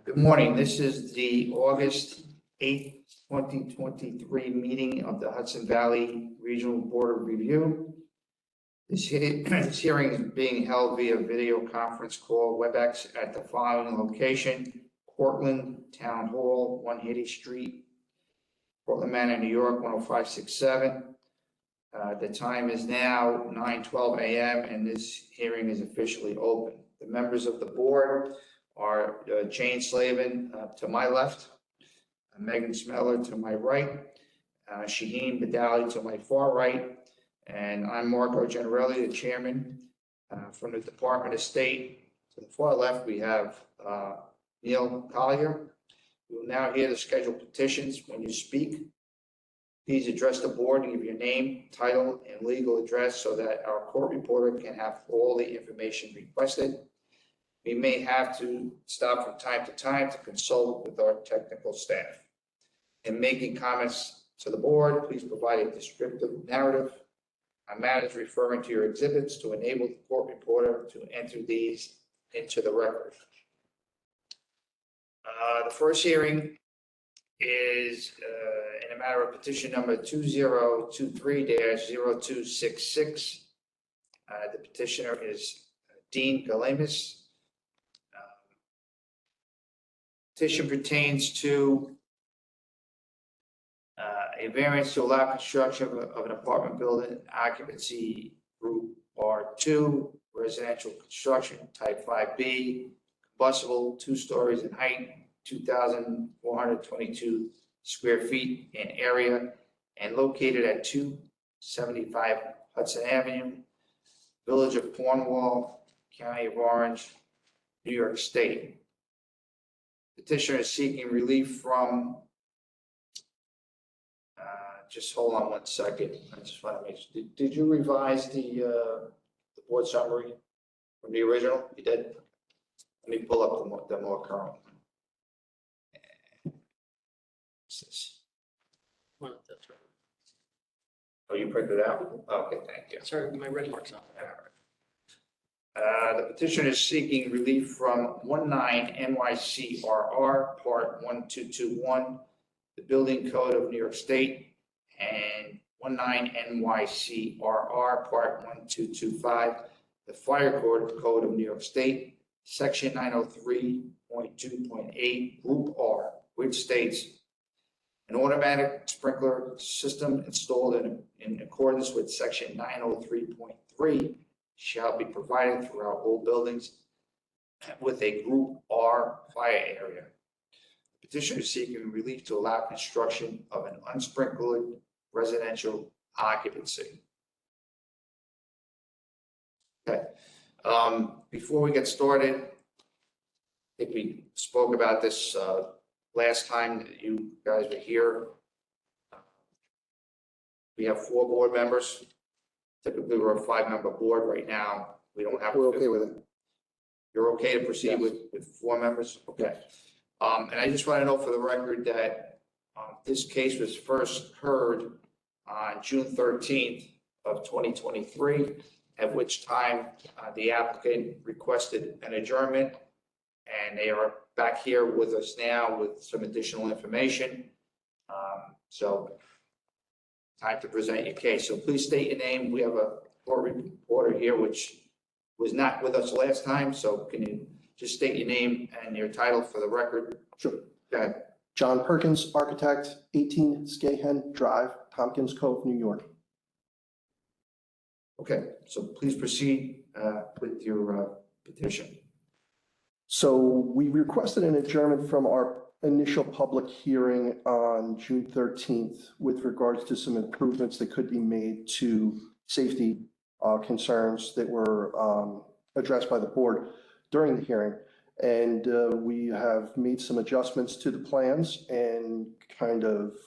Good morning. This is the August 8th, 2023 meeting of the Hudson Valley Regional Board of Review. This hearing is being held via video conference call WebEx at the following location: Cortland Town Hall, 1 Haiti Street, Portland, Manor, New York, 10567. The time is now 9:12 a.m. and this hearing is officially open. The members of the board are Jane Slavin to my left, Megan Smeller to my right, Shaheen Badali to my far right, and I'm Marco Generelli, the chairman. From the Department of State to the far left, we have Neil Collier. We will now hear the scheduled petitions. When you speak, please address the board and give your name, title, and legal address so that our court reporter can have all the information requested. We may have to stop from time to time to consult with our technical staff. In making comments to the board, please provide a descriptive narrative on matters referring to your exhibits to enable the court reporter to enter these into the record. The first hearing is in a matter of petition number 2023-0266. The petitioner is Dean Belimas. Petition pertains to a variance to allow construction of an apartment building occupancy group R2, residential construction type 5B, combustible, 2 stories in height, 2,422 square feet in area, and located at 275 Hudson Avenue, Village of Cornwall, County of Orange, New York State. Petitioner is seeking relief from, just hold on 1 second. I just want to make sure. Did you revise the board summary from the original? You did? Let me pull up the more current one. Well, that's right. Oh, you printed it out? Okay, thank you. Sorry, my red mark's on. The petitioner is seeking relief from 19 NYCRR Part 1221, the Building Code of New York State, and 19 NYCRR Part 1225, the Fire Code of New York State, Section 903.2.8, Group R, which states an automatic sprinkler system installed in accordance with Section 903.3 shall be provided throughout all buildings with a Group R fire area. The petitioner is seeking relief to allow construction of an unsprinkled residential occupancy. Okay. Before we get started, I think we spoke about this last time that you guys were here. We have 4 board members. Typically, we're a 5-member board. Right now, we don't have. We're okay with it. You're okay to proceed Yes. with 4 members? Okay. And I just want to know for the record that this case was first heard on June 13th of 2023, at which time the applicant requested an adjournment, and they are back here with us now with some additional information. So time to present your case. So please state your name. We have a court reporter here, which was not with us last time. So can you just state your name and your title for the record? Sure. Go ahead. John Perkins, architect, 18 Scahen Drive, Tompkins Cove, New York. Okay, so please proceed with your petition. So we requested an adjournment from our initial public hearing on June 13th with regards to some improvements that could be made to safety concerns that were addressed by the board during the hearing. And we have made some adjustments to the plans and kind of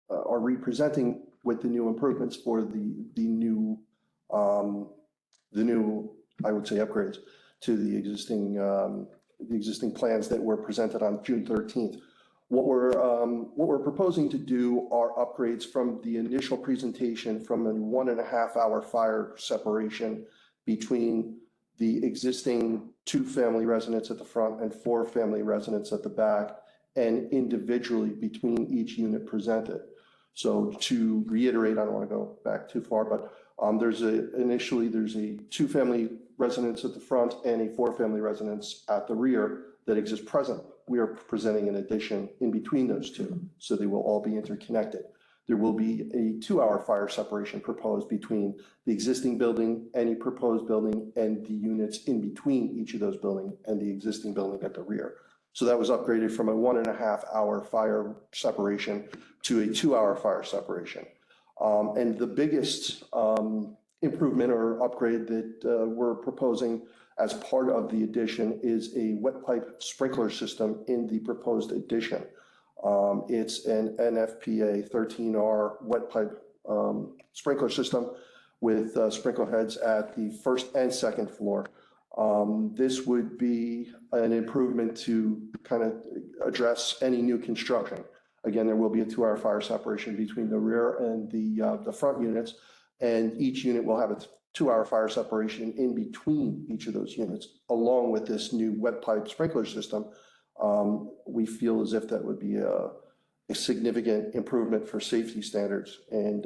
are representing with the new improvements for the new, I would say, upgrades to the existing plans that were presented on June 13th. What we're proposing to do are upgrades from the initial presentation from a 1.5 hour fire separation between the existing 2 family residents at the front and 4 family residents at the back, and individually between each unit presented. So to reiterate, I don't want to go back too far, but initially there's a 2 family residence at the front and a 4 family residence at the rear that exists present. We are presenting an addition in between those 2, so they will all be interconnected. There will be a 2-hour fire separation proposed between the existing building, any proposed building, and the units in between each of those buildings and the existing building at the rear. So that was upgraded from a 1.5-hour fire separation to a 2-hour fire separation. And the biggest improvement or upgrade that we're proposing as part of the addition is a wet pipe sprinkler system in the proposed addition. It's an NFPA 13R wet pipe sprinkler system with sprinkler heads at the first and second floor. This would be an improvement to kind of address any new construction. Again, there will be a 2-hour fire separation between the rear and the front units, and each unit will have a 2-hour fire separation in between each of those units, along with this new wet pipe sprinkler system. We feel as if that would be a significant improvement for safety standards and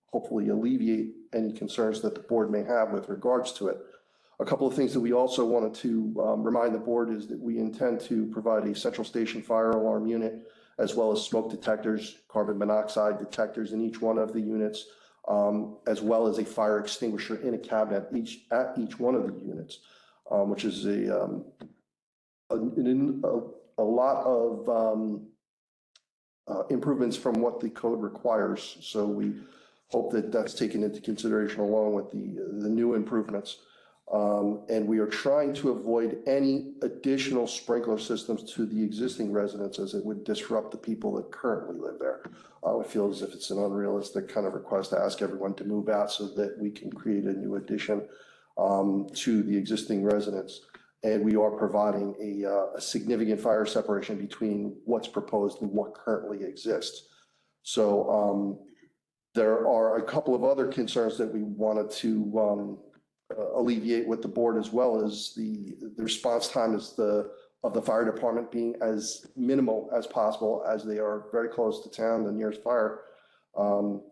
hopefully alleviate any concerns that the board may have with regards to it. A couple of things that we also wanted to remind the board is that we intend to provide a central station fire alarm unit, as well as smoke detectors, carbon monoxide detectors in each one of the units, as well as a fire extinguisher in a cabinet at each one of the units, which is a lot of improvements from what the code requires. So we hope that that's taken into consideration along with the new improvements. And we are trying to avoid any additional sprinkler systems to the existing residents, as it would disrupt the people that currently live there. We feel as if it's an unrealistic kind of request to ask everyone to move out so that we can create a new addition to the existing residents. And we are providing a significant fire separation between what's proposed and what currently exists. So there are a couple of other concerns that we wanted to alleviate with the board, as well as the response time of the fire department being as minimal as possible, as they are very close to town. The nearest fire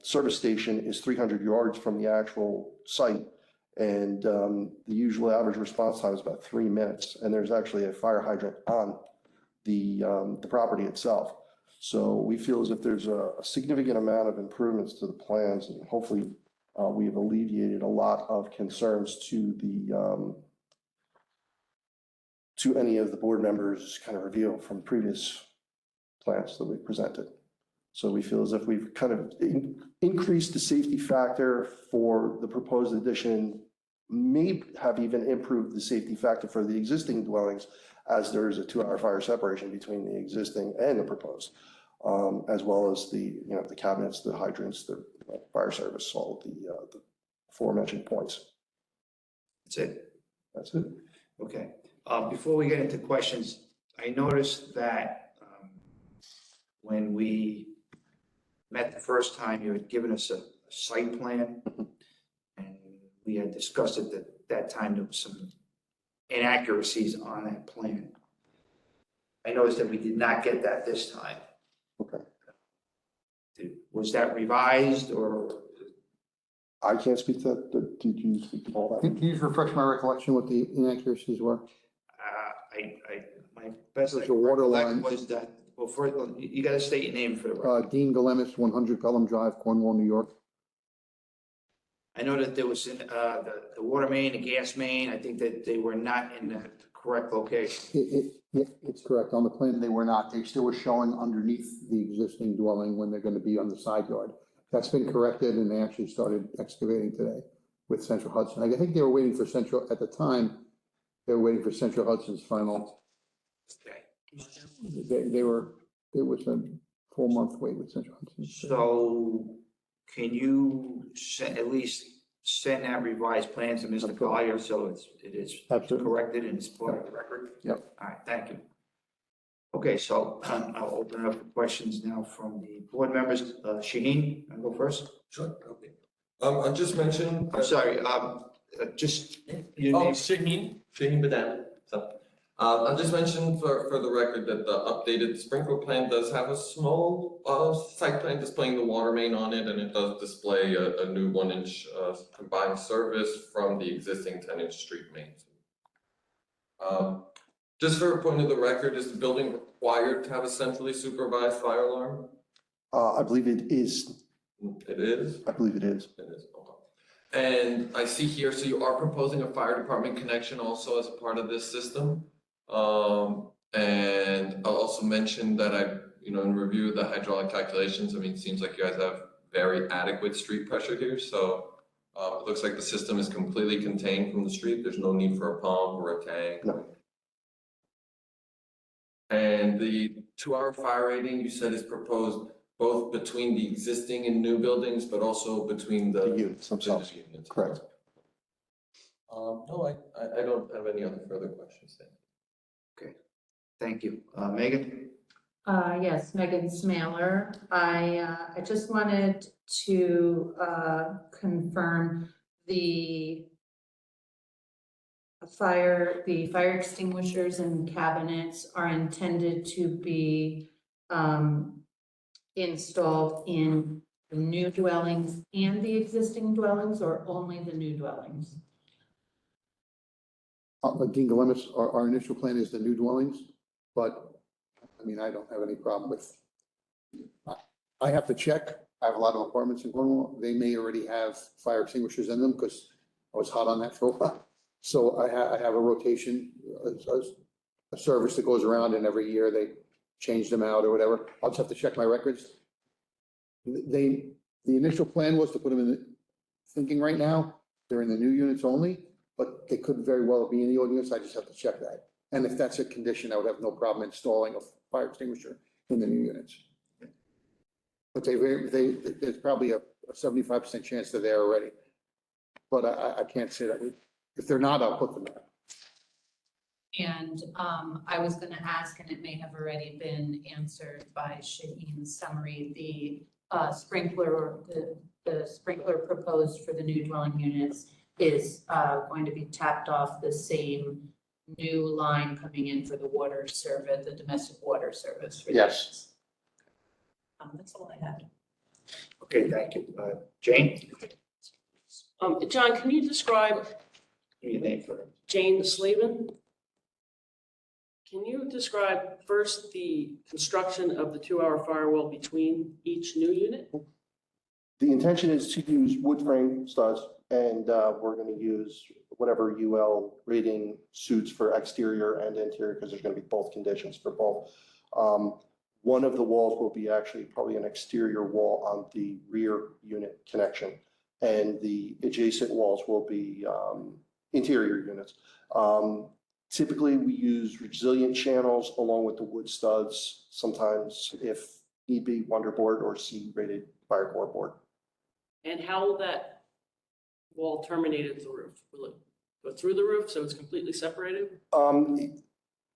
service station is 300 yards from the actual site. And the usual average response time is about 3 minutes. And there's actually a fire hydrant on the property itself. So we feel as if there's a significant amount of improvements to the plans, and hopefully we have alleviated a lot of concerns to any of the board members' kind of review from previous plans that we presented. So we feel as if we've kind of increased the safety factor for the proposed addition, may have even improved the safety factor for the existing dwellings, as there is a 2-hour fire separation between the existing and the proposed, as well as the cabinets, the hydrants, the fire service, all of the aforementioned points. That's it. That's it. Okay. Before we get into questions, I noticed that when we met the first time, you had given us a site plan, and we had discussed it at that time. There was some inaccuracies on that plan. I noticed that we did not get that this time. Okay. Was that revised, or? I can't speak to that. Did you speak to all that? Can you just refresh my recollection what the inaccuracies were? My best There's a water recollection line. was that, well, first, you got to state your name for the record. Dean Belimas, 100 Pelham Drive, Cornwall, New York. I know that there was the water main, the gas main. I think that they were not in the correct location. Yeah, it's correct. On the plan, they were not. They still were showing underneath the existing dwelling when they're going to be on the side yard. That's been corrected, and they actually started excavating today with Central Hudson. I think they were waiting for Central, at the time, they were waiting for Central Hudson's final. Okay. It was a 4-month wait with Central Hudson. So can you at least send that revised plan to Mr. Collier, so it is Absolutely. corrected and it's part of the record? Yep. All right, thank you. Okay, so I'll open it up for questions now from the board members. Shaheen, I'll go first. Sure, okay. I just mentioned. I'm sorry, just your Oh, name. Shaheen Badan. So, I'll just mention for the record that the updated sprinkler plan does have a small, site plan displaying the water main on it, and it does display a new 1-inch, combined service from the existing 10-inch street main. Just for a point of the record, is the building required to have a centrally supervised fire alarm? I believe it is. It is? I believe it is. It is, okay. And I see here, so you are proposing a fire department connection also as a part of this system. And I'll also mention that in review of the hydraulic calculations, I mean, it seems like you guys have very adequate street pressure here, so it looks like the system is completely contained from the street. There's no need for a pump or a tank. No. And the 2-hour fire rating, you said, is proposed both between the existing and new buildings, but also between The units themselves. business units. Correct. No, I don't have any other further questions. Thank you. Megan? Yes, Megan Smaler. I just wanted to confirm the fire extinguishers and cabinets are intended to be installed in the new dwellings and the existing dwellings, or only the new dwellings? Dean Belimas, our initial plan is the new dwellings, but I mean, I don't have any problem with. I have to check. I have a lot of apartments in Cornwall. They may already have fire extinguishers in them because I was hot on that for a while. So I have a rotation, a service that goes around, and every year they change them out or whatever. I'll just have to check my records. The initial plan was to put them in the, thinking right now, they're in the new units only, but they could very well be in the old units. I just have to check that. And if that's a condition, I would have no problem installing a fire extinguisher in the new units. But there's probably a 75% chance they're there already. But I can't say that. If they're not, I'll put them there. And I was going to ask, and it may have already been answered by Shaheen's summary, the sprinkler proposed for the new dwelling units is going to be tapped off the same new line coming in for the water service, the domestic water service. For Yes. That's all I had. Okay, thank you. Jane? John, can you describe Give me your name for it. Jane Slavin? Can you describe first the construction of the 2-hour firewall between each new unit? The intention is to use wood frame studs, and we're going to use whatever UL rating suits for exterior and interior, because there's going to be both conditions for both. One of the walls will be actually probably an exterior wall on the rear unit connection, and the adjacent walls will be interior units. Typically, we use resilient channels along with the wood studs, sometimes if need be, Wonderboard or C-rated fire core board. And how will that wall terminate at the roof? Will it go through the roof so it's completely separated?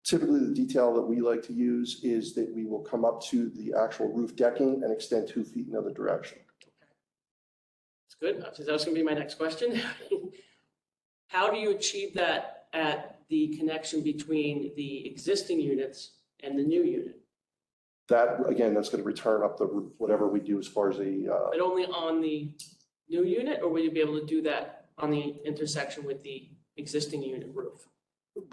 Typically, the detail that we like to use is that we will come up to the actual roof decking and extend 2 feet in the other direction. That's good. That was going to be my next question. How do you achieve that at the connection between the existing units and the new unit? That, again, that's going to return up the roof, whatever we do as far as the, But only on the new unit, or will you be able to do that on the intersection with the existing unit roof?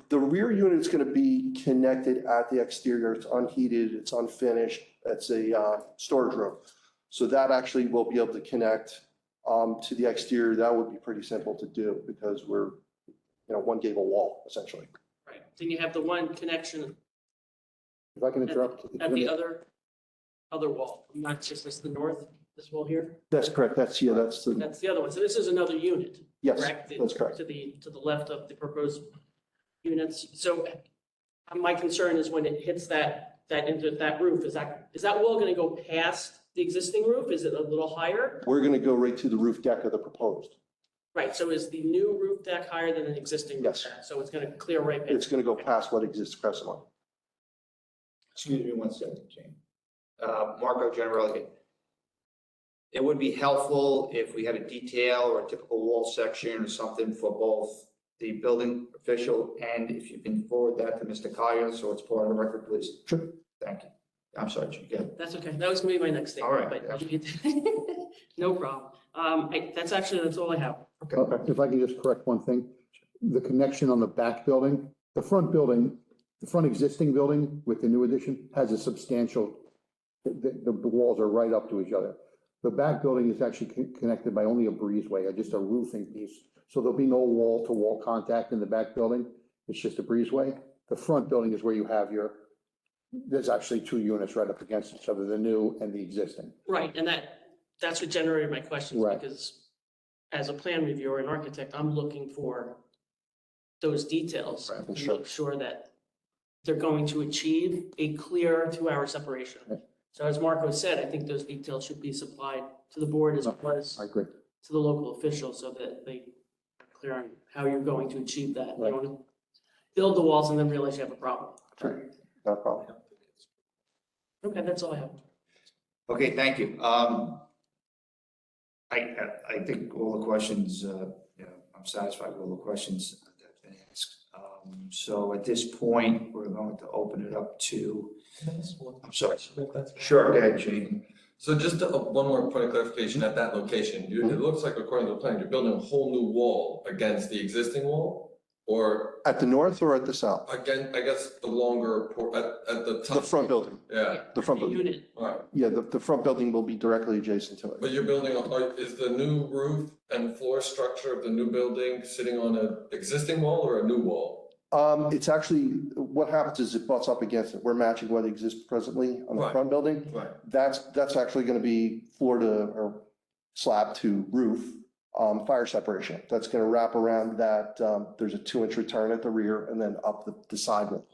the rear unit is going to be connected at the exterior. It's unheated, it's unfinished. It's a storage room. So that actually will be able to connect to the exterior. That would be pretty simple to do because we're, one gable wall essentially. Right. Then you have the one connection If I can interrupt. at the other wall, not just this, the north, this wall here. That's correct. That's the, That's the other one. So this is another unit. yes, Correct? that's correct. To the left of the proposed units. So my concern is when it hits that roof, is that wall going to go past the existing roof? Is it a little higher? We're going to go right to the roof deck of the proposed. Right. So is the new roof deck higher than an existing roof Yes. deck? So it's going to clear right past. It's going to go past what exists presently. Excuse me one second, Jane. Marco Generelli. it would be helpful if we had a detail or a typical wall section or something for both the building official and if you can forward that to Mr. Collier, so it's part of the record, please. Sure. Thank you. I'm sorry, Chief. Yeah. That's okay. That was gonna be my next thing. All right. No problem. That's all I have. If I can just correct one thing, the connection on the back building, the front existing building with the new addition has a substantial, the walls are right up to each other. The back building is actually connected by only a breezeway, just a roofing piece. So there'll be no wall-to-wall contact in the back building. It's just a breezeway. The front building is where you have there's actually two units right up against each other, the new and the existing. Right, and that's what generated my questions, Right. because as a plan reviewer and architect, I'm looking for those details. Right, To sure. make sure that they're going to achieve a clear 2-hour separation. Right. So as Marco said, I think those details should be supplied to the board as well as I agree. to the local officials so that they are clear on how you're going to achieve that. You don't want to build the walls and then realize you have a problem. Sure. No problem. Okay, that's all I have. Okay, thank you. I think all the questions, I'm satisfied with all the questions that have been asked. So at this point, we're going to open it up to, I'm sorry. Sure, go ahead, Gene. So just one more point of clarification at that location, it looks like according to the plan, you're building a whole new wall against the existing wall? Or At the north or at the south? again, I guess the longer, at the top? The front building, Yeah, the front The building. unit, all right. Yeah, the front building will be directly adjacent to it. But you're building, is the new roof and floor structure of the new building sitting on an existing wall or a new wall? It's actually, what happens is it butts up against it. We're matching what exists presently on the Right. front building. Right. That's actually gonna be floor to, or slab to roof, fire separation. That's gonna wrap around that, there's a 2-inch return at the rear and then up the sidewall.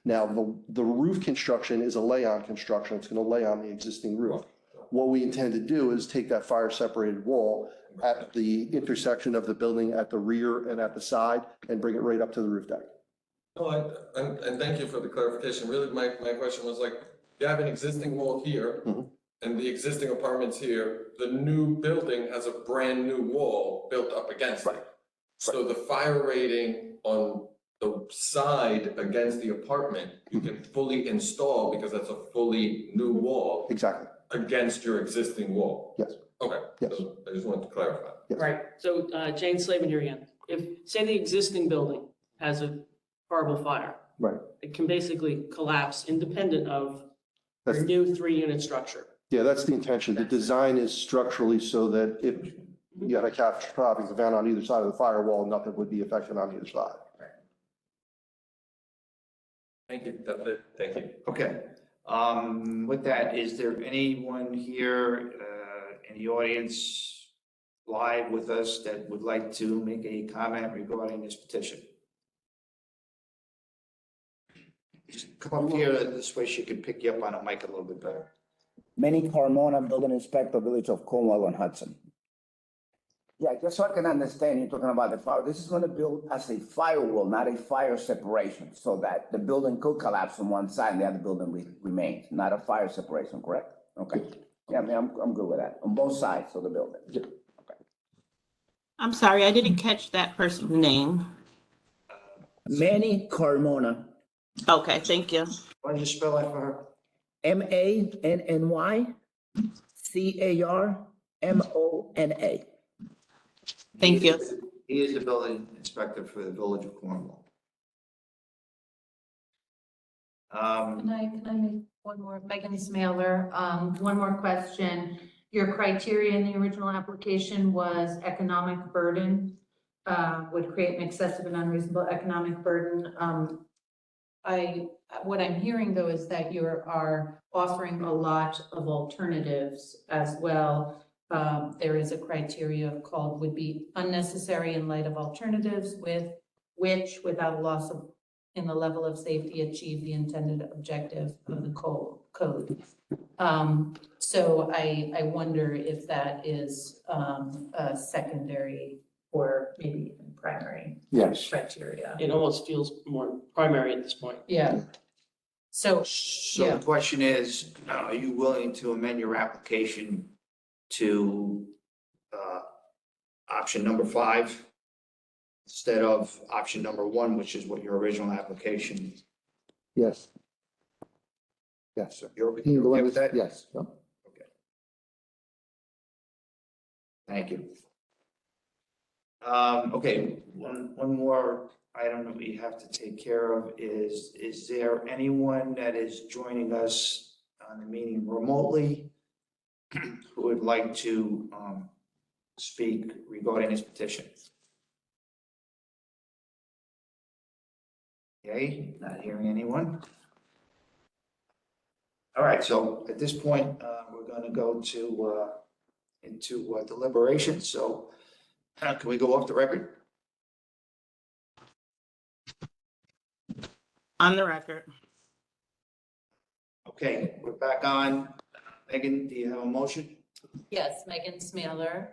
Now, the roof construction is a lay-on construction. It's gonna lay on the existing roof. What we intend to do is take that fire separated wall at the intersection of the building at the rear and at the side and bring it right up to the roof deck. No, and thank you for the clarification. Really, my question was like, you have an existing wall here Mhm. and the existing apartments here. The new building has a brand new wall built up against it. So the fire rating on the side against the apartment, you can fully install because that's a fully new wall Exactly. against your existing wall. Yes. Okay. Yes. So I just wanted to clarify. Yes. right. So Jane Slavin here again. If, say the existing building has a horrible fire. Right. It can basically collapse independent of your That's- new 3-unit structure. Yeah, that's the intention. The design is structurally so that if you had a catastrophic event on either side of the firewall, nothing would be affected on either side. Thank you. That's it. Thank you. Okay. With that, is there anyone here in the audience live with us that would like to make a comment regarding this petition? Just come up here, this way she can pick you up on a mic a little bit better. Manny Carmona, Building Inspector, Village of Cornwall on Hudson. Yeah, just so I can understand, you're talking about the fire. This is gonna build as a firewall, not a fire separation, so that the building could collapse on one side and the other building remains, not a fire separation, correct? Okay. Yeah, I mean, I'm good with that, on both sides of the building. I'm sorry, I didn't catch that person's name. Manny Carmona, Okay, thank you. Why don't you spell that for her? MANNY CARMONA. Thank you. He is the building inspector for the Village of Cornwall. Can I make one more, Megan Smaler, one more question. Your criteria in the original application was economic burden, would create an excessive and unreasonable economic burden. What I'm hearing though is that you are offering a lot of alternatives as well. There is a criteria called would be unnecessary in light of alternatives with which, without a loss of in the level of safety, achieve the intended objective of the code. So I wonder if that is a secondary or maybe even primary Yes. criteria. It almost feels more primary at this point. Yeah. So, So Yeah. the question is, are you willing to amend your application to option number 5 instead of option number 1, which is what your original application. Yes. Yes, sir. You're okay with that? Yes. Yep. Thank you. Okay, one more item that we have to take care of is there anyone that is joining us on the meeting remotely who would like to speak regarding this petition? Okay, not hearing anyone. All right, so at this point, we're going to go to into deliberation. So can we go off the record? On the record. Okay, we're back on. Megan, do you have a motion? Yes, Megan Smaler,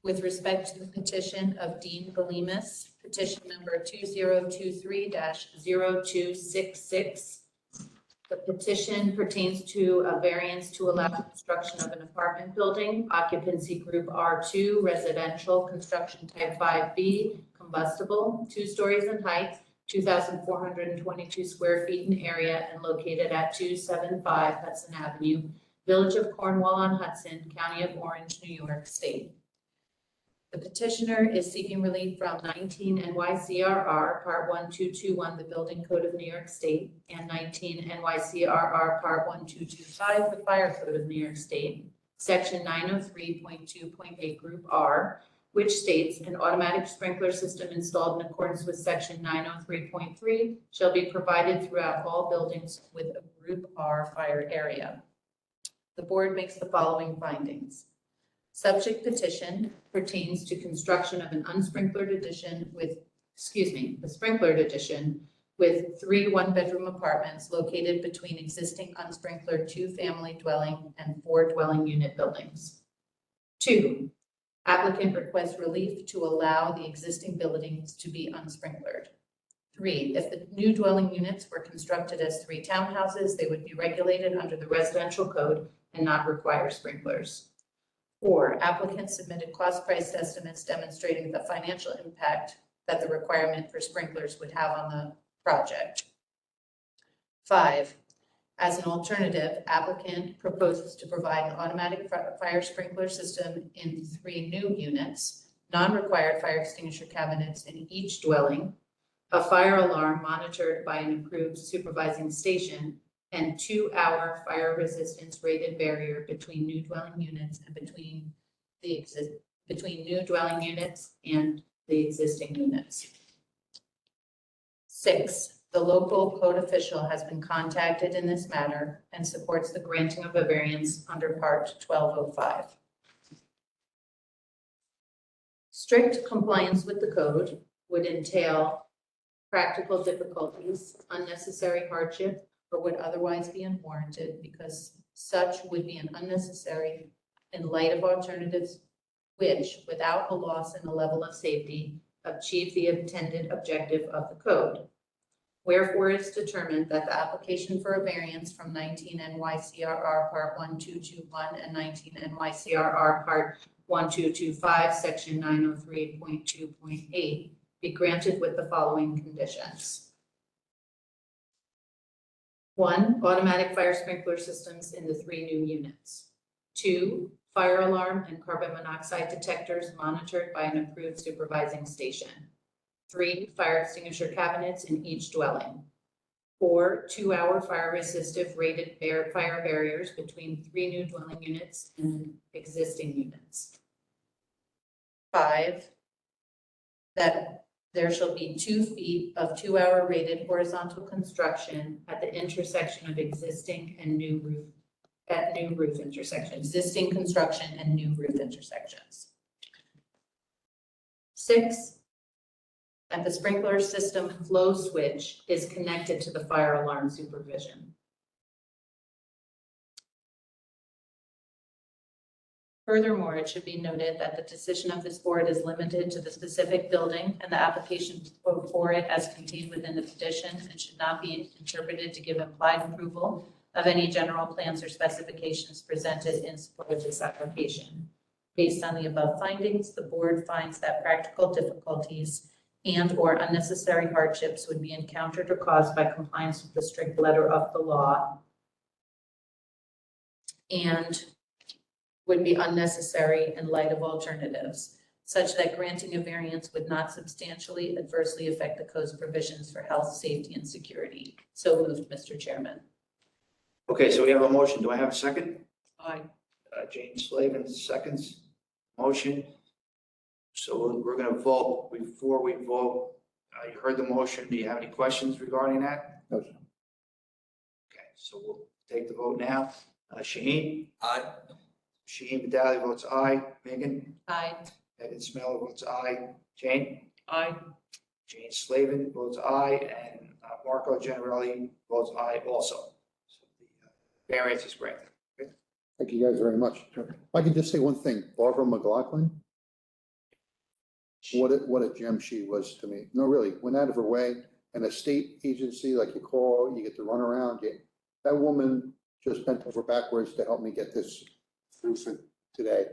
with respect to the petition of Dean Belimas, petition number 2023-0266. The petition pertains to a variance to allow construction of an apartment building, occupancy group R2, residential, construction type 5B, combustible, 2 stories in height, 2,422 square feet in area, and located at 275 Hudson Avenue, Village of Cornwall on Hudson, County of Orange, New York State. The petitioner is seeking relief from 19 NYCRR Part 1221, the Building Code of New York State, and 19 NYCRR Part 1225, the Fire Code of New York State, Section 903.2.8 Group R, which states an automatic sprinkler system installed in accordance with Section 903.3 shall be provided throughout all buildings with a Group R fire area. The board makes the following findings. Subject petition pertains to construction of an unsprinklered addition with, the sprinklered addition with 3 one-bedroom apartments located between existing unsprinklered 2-family dwelling and 4 dwelling unit buildings. 2, applicant requests relief to allow the existing buildings to be unsprinkled. 3, if the new dwelling units were constructed as 3 townhouses, they would be regulated under the residential code and not require sprinklers. 4, applicants submitted cost price estimates demonstrating the financial impact that the requirement for sprinklers would have on the project. 5, as an alternative, applicant proposes to provide an automatic fire sprinkler system in 3 new units, non-required fire extinguisher cabinets in each dwelling, a fire alarm monitored by an approved supervising station, and 2-hour fire resistance rated barrier between new dwelling units and between new dwelling units and the existing units. 6, the local code official has been contacted in this matter and supports the granting of a variance under Part 1205. Strict compliance with the code would entail practical difficulties, unnecessary hardship, or would otherwise be unwarranted because such would be unnecessary in light of alternatives which, without a loss in the level of safety, achieve the intended objective of the code. Wherefore, it is determined that the application for a variance from 19 NYCRR Part 1221 and 19 NYCRR Part 1225, Section 903.2.8 be granted with the following conditions. 1, automatic fire sprinkler systems in the 3 new units. 2, fire alarm and carbon monoxide detectors monitored by an approved supervising station. 3, fire extinguisher cabinets in each dwelling. 4, 2-hour fire resistive rated fire barriers between 3 new dwelling units and existing units. 5, that there shall be 2 feet of 2-hour rated horizontal construction at the intersection of existing and new roof intersections, existing construction and new roof intersections. 6, that the sprinkler system flow switch is connected to the fire alarm supervision. Furthermore, it should be noted that the decision of this board is limited to the specific building and the application before it as contained within the petition and should not be interpreted to give implied approval of any general plans or specifications presented in support of this application. Based on the above findings, the board finds that practical difficulties and/or unnecessary hardships would be encountered or caused by compliance with the strict letter of the law and would be unnecessary in light of alternatives, such that granting a variance would not substantially adversely affect the code's provisions for health, safety, and security. So moved, Mr. Chairman. Okay, so we have a motion. Do I have a second? Aye. Jane Slavin, seconds. Motion. So we're going to vote. Before we vote, you heard the motion. Do you have any questions regarding that? No, sir. Okay, so we'll take the vote now. Shaheen? Aye. Shaheen Badali votes aye. Megan? Aye. Megan Smeller votes aye. Jane? Aye. Jane Slavin votes aye, and Marco Generelli votes aye also. So the variance is granted. Thank you guys very much. If I can just say one thing, Barbara McLaughlin, what a gem she was to me. No, really, went out of her way. And a state agency, like you call, you get to run around. That woman just bent over backwards to help me get this through for today.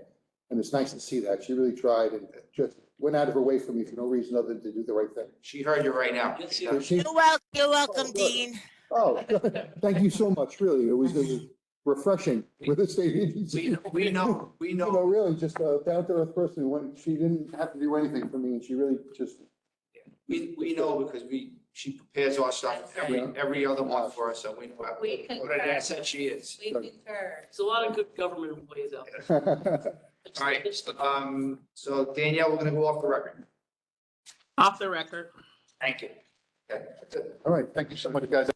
And it's nice to see that. She really tried and just went out of her way for me for no reason other than to do the right thing. She heard you right now. So she- You're welcome, Oh, good. Dean. Oh, thank you so much, really. It was refreshing with a state agency. We know. You know, really, just a down-to-earth person who went, she didn't have to do anything for me, and she really just, We know because she prepares our stuff every other month for us, so we know what an asset she is. We concur. There's a lot of good government employees out there. All right, so Danielle, we're gonna go off the record. Off the record. Thank you. Okay, that's it. all right, thank you so much, guys.